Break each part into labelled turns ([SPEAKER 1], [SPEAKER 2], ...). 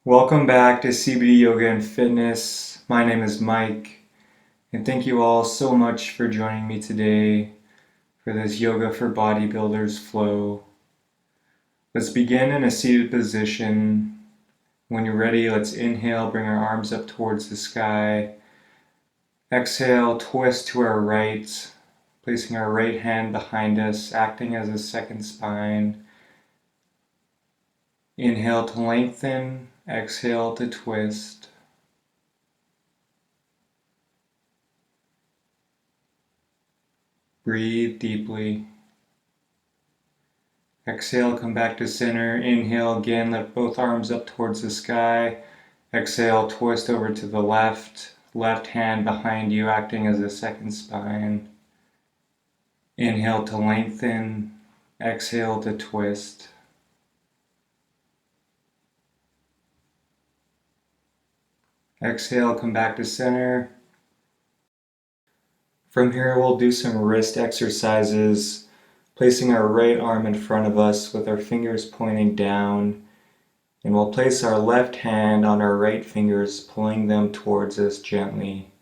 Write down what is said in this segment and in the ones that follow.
[SPEAKER 1] Welcome back to CBD Yoga and Fitness. My name is Mike, and thank you all so much for joining me today for this Yoga for Bodybuilders flow. Let's begin in a seated position. When you're ready, let's inhale, bring our arms up towards the sky. Exhale, twist to our right, placing our right hand behind us, acting as a second spine. Inhale to lengthen, exhale to twist. Breathe deeply. Exhale, come back to center. Inhale again, lift both arms up towards the sky. Exhale, twist over to the left. Left hand behind you, acting as a second spine. Inhale to lengthen. Exhale to twist. Exhale, come back to center. From here, we'll do some wrist exercises, placing our right arm in front of us with our fingers pointing down, and we'll place our left hand on our right fingers, pulling them towards us gently,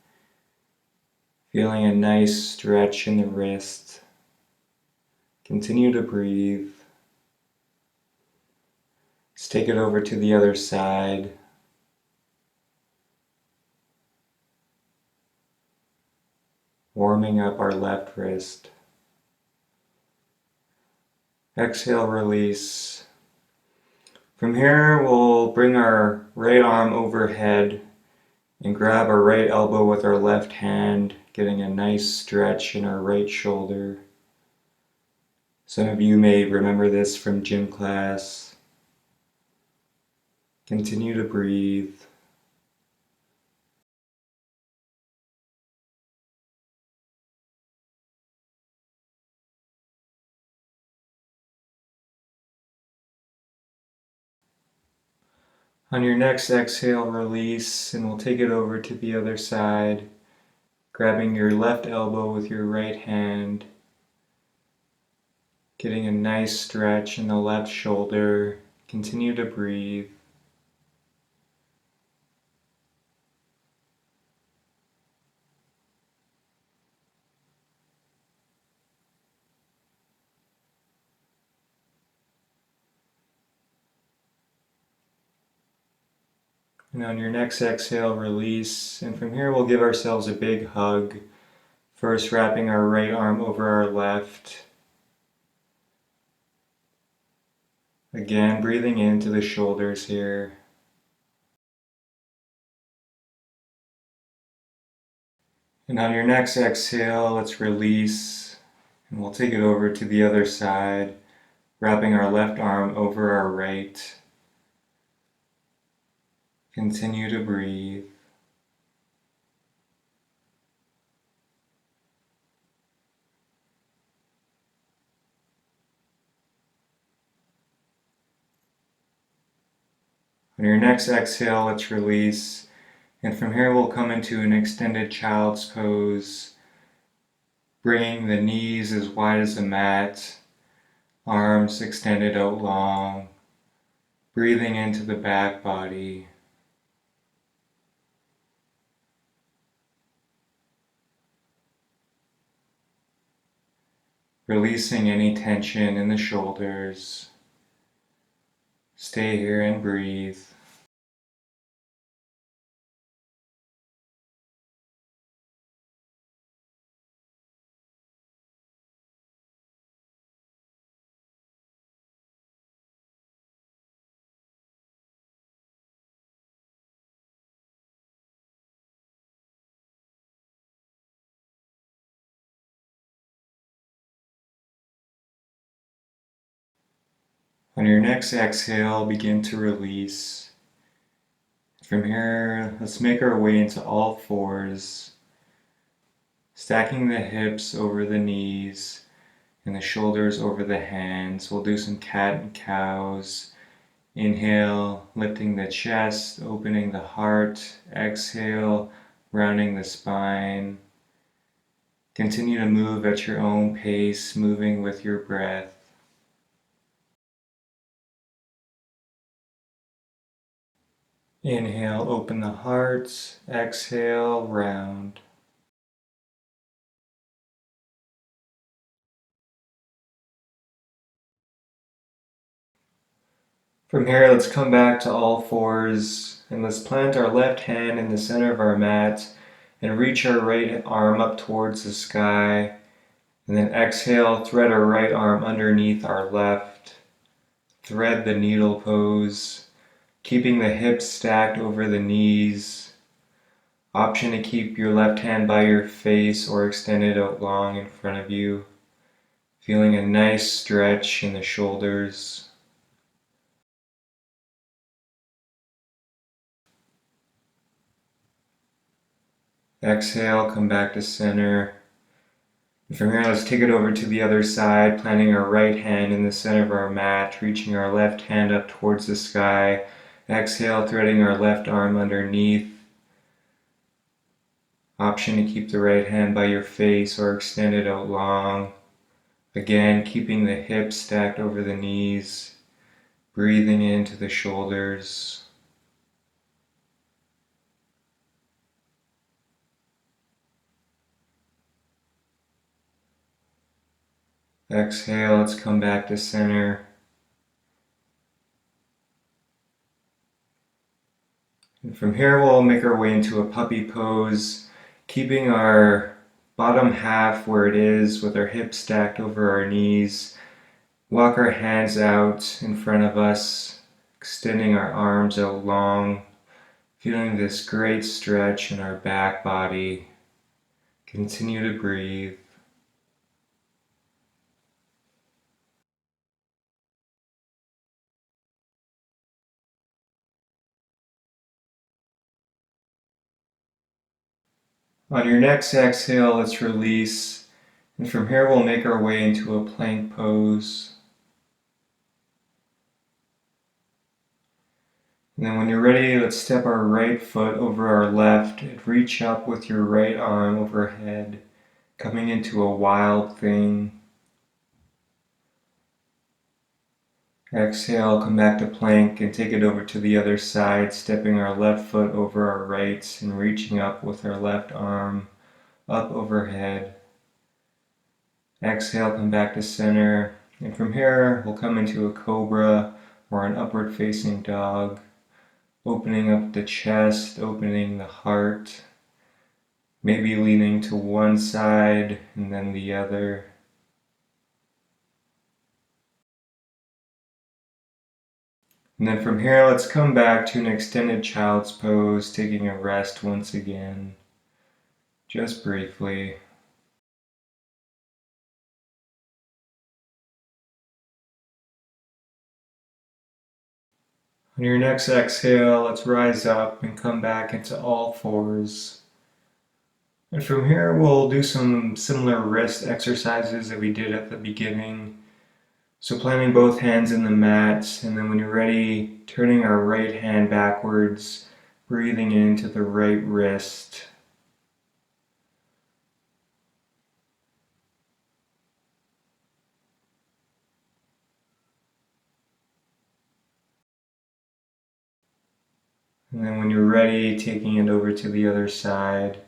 [SPEAKER 1] feeling a nice stretch in the wrist. Continue to breathe. Let's take it over to the other side. Warming up our left wrist. Exhale, release. From here, we'll bring our right arm overhead and grab our right elbow with our left hand, getting a nice stretch in our right shoulder. Some of you may remember this from gym class. Continue to breathe. On your next exhale, release, and we'll take it over to the other side, grabbing your left elbow with your right hand, getting a nice stretch in the left shoulder. Continue to breathe. And on your next exhale, release. And from here, we'll give ourselves a big hug. First, wrapping our right arm over our left. Again, breathing into the shoulders here. And on your next exhale, let's release. And we'll take it over to the other side, wrapping our left arm over our right. Continue to breathe. On your next exhale, let's release. And from here, we'll come into an extended child's pose, bringing the knees as wide as the mat, arms extended out long, breathing into the back body. Releasing any tension in the shoulders. Stay here and breathe. On your next exhale, begin to release. From here, let's make our way into all fours, stacking the hips over the knees and the shoulders over the hands. We'll do some cat and cows. Inhale, lifting the chest, opening the heart. Exhale, rounding the spine. Continue to move at your own pace, moving with your breath. Inhale, open the heart. Exhale, round. From here, let's come back to all fours and let's plant our left hand in the center of our mat and reach our right arm up towards the sky. And then exhale, thread our right arm underneath our left. Thread the needle pose, keeping the hips stacked over the knees. Option to keep your left hand by your face or extend it out long in front of you. Feeling a nice stretch in the shoulders. Exhale, come back to center. And from here, let's take it over to the other side, planting our right hand in the center of our mat, reaching our left hand up towards the sky. Exhale, threading our left arm underneath. Option to keep the right hand by your face or extend it out long. Again, keeping the hips stacked over the knees, breathing into the shoulders. Exhale, let's come back to center. And from here, we'll make our way into a puppy pose, keeping our bottom half where it is with our hips stacked over our knees. Walk our hands out in front of us, extending our arms out long, feeling this great stretch in our back body. Continue to breathe. On your next exhale, let's release. And from here, we'll make our way into a plank pose. And then when you're ready, let's step our right foot over our left and reach up with your right arm overhead, coming into a wild thing. Exhale, come back to plank and take it over to the other side, stepping our left foot over our right and reaching up with our left arm up overhead. Exhale, come back to center. And from here, we'll come into a cobra or an upward facing dog, opening up the chest, opening the heart, maybe leaning to one side and then the other. And then from here, let's come back to an extended child's pose, taking a rest once again, just briefly. On your next exhale, let's rise up and come back into all fours. And from here, we'll do some similar wrist exercises that we did at the beginning. So planting both hands in the mat, and then when you're ready, turning our right hand backwards, breathing into the right wrist. And then when you're ready, taking it over to the other side,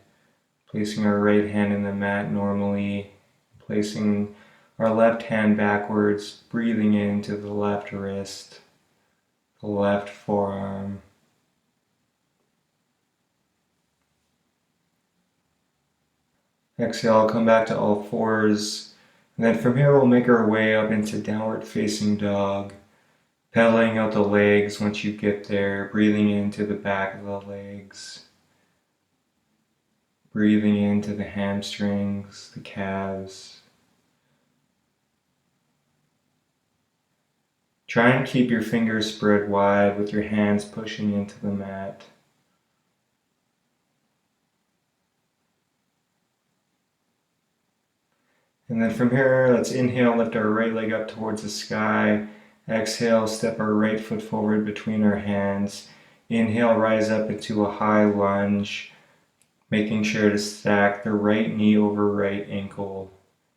[SPEAKER 1] placing our right hand in the mat normally, placing our left hand backwards, breathing into the left wrist, the left forearm. Exhale, come back to all fours. And then from here, we'll make our way up into downward facing dog, pedaling out the legs once you get there, breathing into the back of the legs, breathing into the hamstrings, the calves. Try and keep your fingers spread wide with your hands pushing into the mat. And then from here, let's inhale, lift our right leg up towards the sky. Exhale, step our right foot forward between our hands. Inhale, rise up into a high lunge, making sure to stack the right knee over right ankle,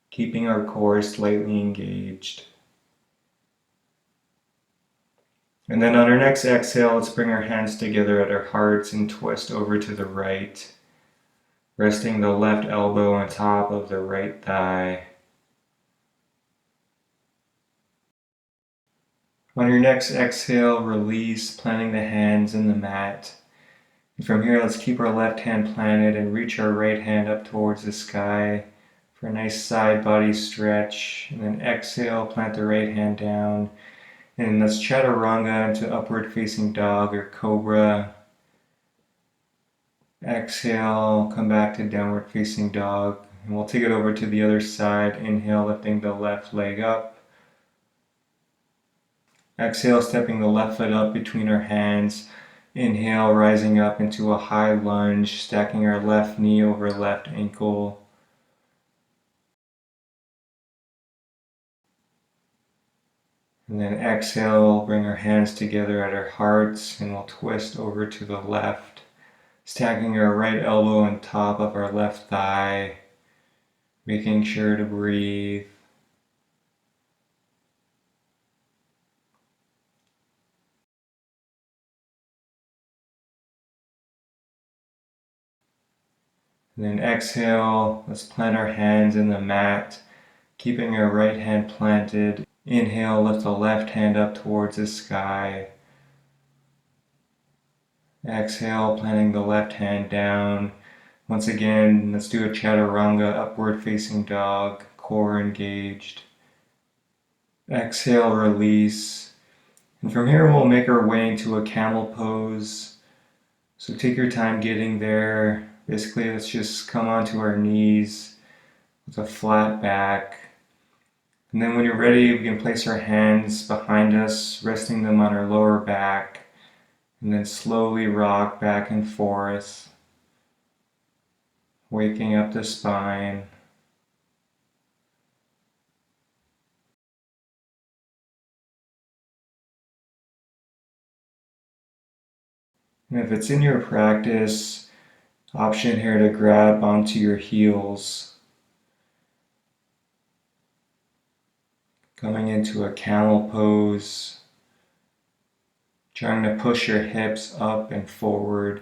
[SPEAKER 1] keeping our core slightly engaged. And then on our next exhale, let's bring our hands together at our hearts and twist over to the right, resting the left elbow on top of the right thigh. On your next exhale, release, planting the hands in the mat. And from here, let's keep our left hand planted and reach our right hand up towards the sky for a nice side body stretch. And then exhale, plant the right hand down. And let's chaturanga into upward facing dog or cobra. Exhale, come back to downward facing dog. And we'll take it over to the other side. Inhale, lifting the left leg up. Exhale, stepping the left foot up between our hands. Inhale, rising up into a high lunge, stacking our left knee over left ankle. And then exhale, bring our hands together at our hearts and we'll twist over to the left, stacking our right elbow on top of our left thigh, making sure to breathe. And then exhale, let's plant our hands in the mat, keeping our right hand planted. Inhale, lift the left hand up towards the sky. Exhale, planting the left hand down. Once again, let's do a chaturanga, upward facing dog, core engaged. Exhale, release. And from here, we'll make our way into a camel pose. So take your time getting there. Basically, let's just come onto our knees with a flat back. And then when you're ready, we can place our hands behind us, resting them on our lower back, and then slowly rock back and forth, waking up the spine. And if it's in your practice, option here to grab onto your heels, coming into a camel pose, trying to push your hips up and forward.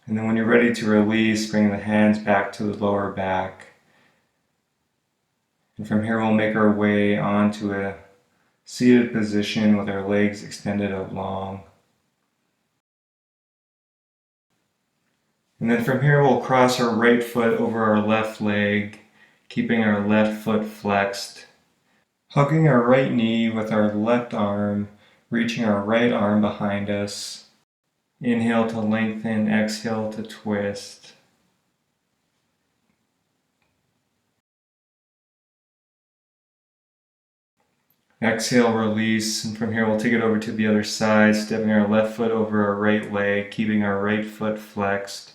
[SPEAKER 1] And then when you're ready to release, bring the hands back to the lower back. And from here, we'll make our way onto a seated position with our legs extended out long. And then from here, we'll cross our right foot over our left leg, keeping our left foot flexed. Hugging our right knee with our left arm, reaching our right arm behind us. Inhale to lengthen, exhale to twist. Exhale, release, and from here we'll take it over to the other side, stepping our left foot over our right leg, keeping our right foot flexed,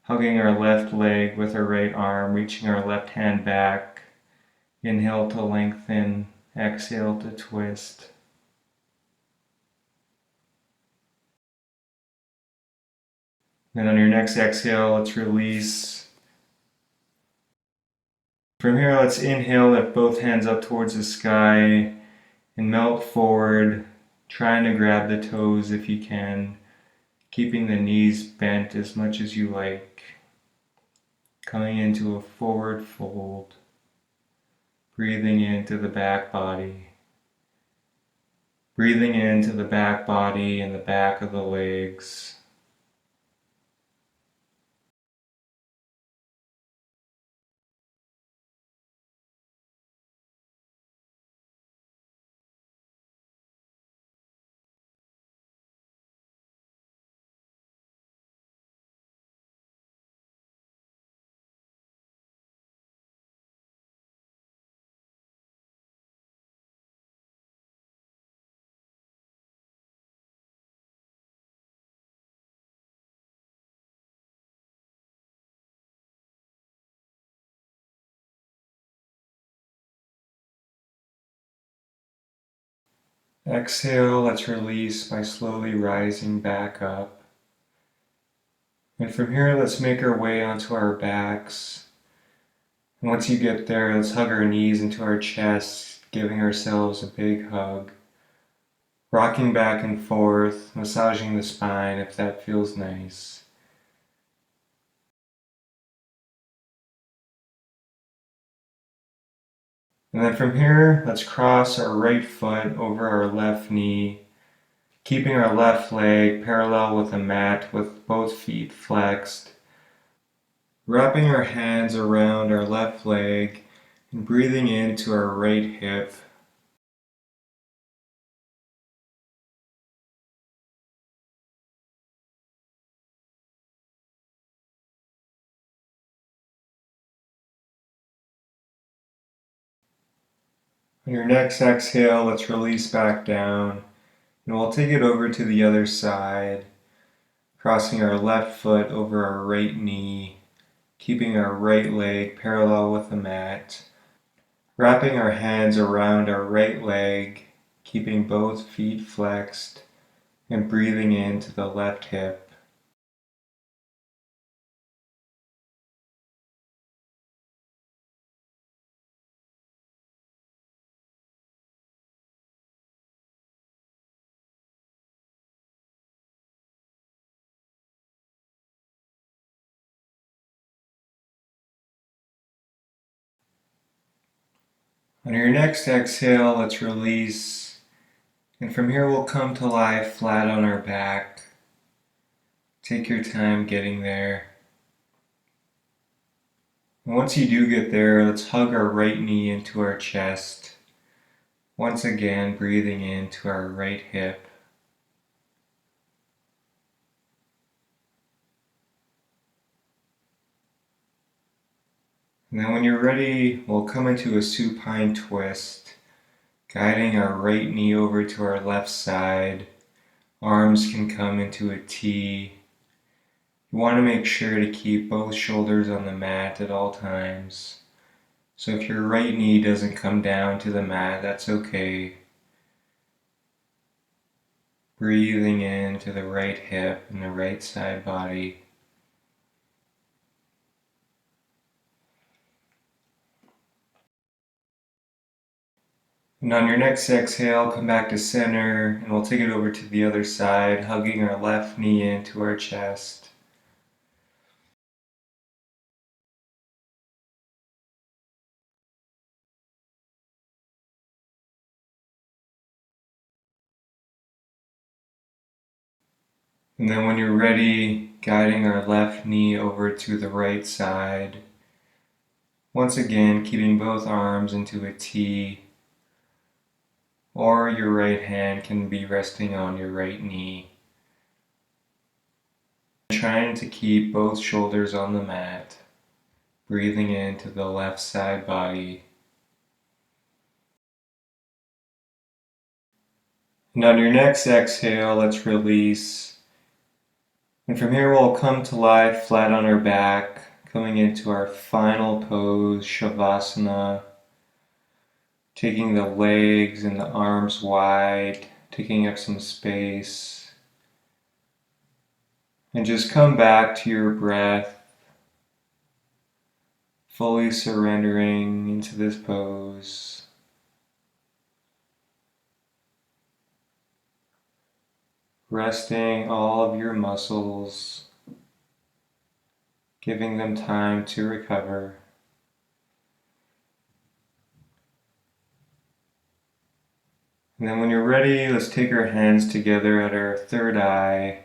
[SPEAKER 1] hugging our left leg with our right arm, reaching our left hand back. Inhale to lengthen, exhale to twist. Then on your next exhale, let's release. From here, let's inhale, lift both hands up towards the sky and melt forward, trying to grab the toes if you can, keeping the knees bent as much as you like. Coming into a forward fold, breathing into the back body. Breathing into the back body and the back of the legs. Exhale, let's release by slowly rising back up. And from here, let's make our way onto our backs. And once you get there, let's hug our knees into our chest, giving ourselves a big hug, rocking back and forth, massaging the spine if that feels nice. And then from here, let's cross our right foot over our left knee, keeping our left leg parallel with the mat with both feet flexed, wrapping our hands around our left leg and breathing into our right hip. On your next exhale, let's release back down, and we'll take it over to the other side, crossing our left foot over our right knee, keeping our right leg parallel with the mat, wrapping our hands around our right leg, keeping both feet flexed, and breathing into the left hip. On your next exhale, let's release, and from here we'll come to lie flat on our back. Take your time getting there. And once you do get there, let's hug our right knee into our chest. Once again, breathing into our right hip. And then when you're ready, we'll come into a supine twist, guiding our right knee over to our left side. Arms can come into a T. You want to make sure to keep both shoulders on the mat at all times. So if your right knee doesn't come down to the mat, that's okay. Breathing into the right hip and the right side body. And on your next exhale, come back to center, and we'll take it over to the other side, hugging our left knee into our chest. And then when you're ready, guiding our left knee over to the right side. Once again, keeping both arms into a T, or your right hand can be resting on your right knee. Trying to keep both shoulders on the mat, breathing into the left side body. And on your next exhale, let's release. And from here, we'll come to lie flat on our back, coming into our final pose, Shavasana. Taking the legs and the arms wide, taking up some space. And just come back to your breath, fully surrendering into this pose. Resting all of your muscles, giving them time to recover. And then when you're ready, let's take our hands together at our third eye.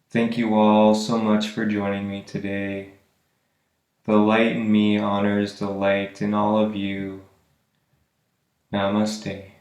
[SPEAKER 1] Thank you all so much for joining me today. The light in me honors the light in all of you. Namaste.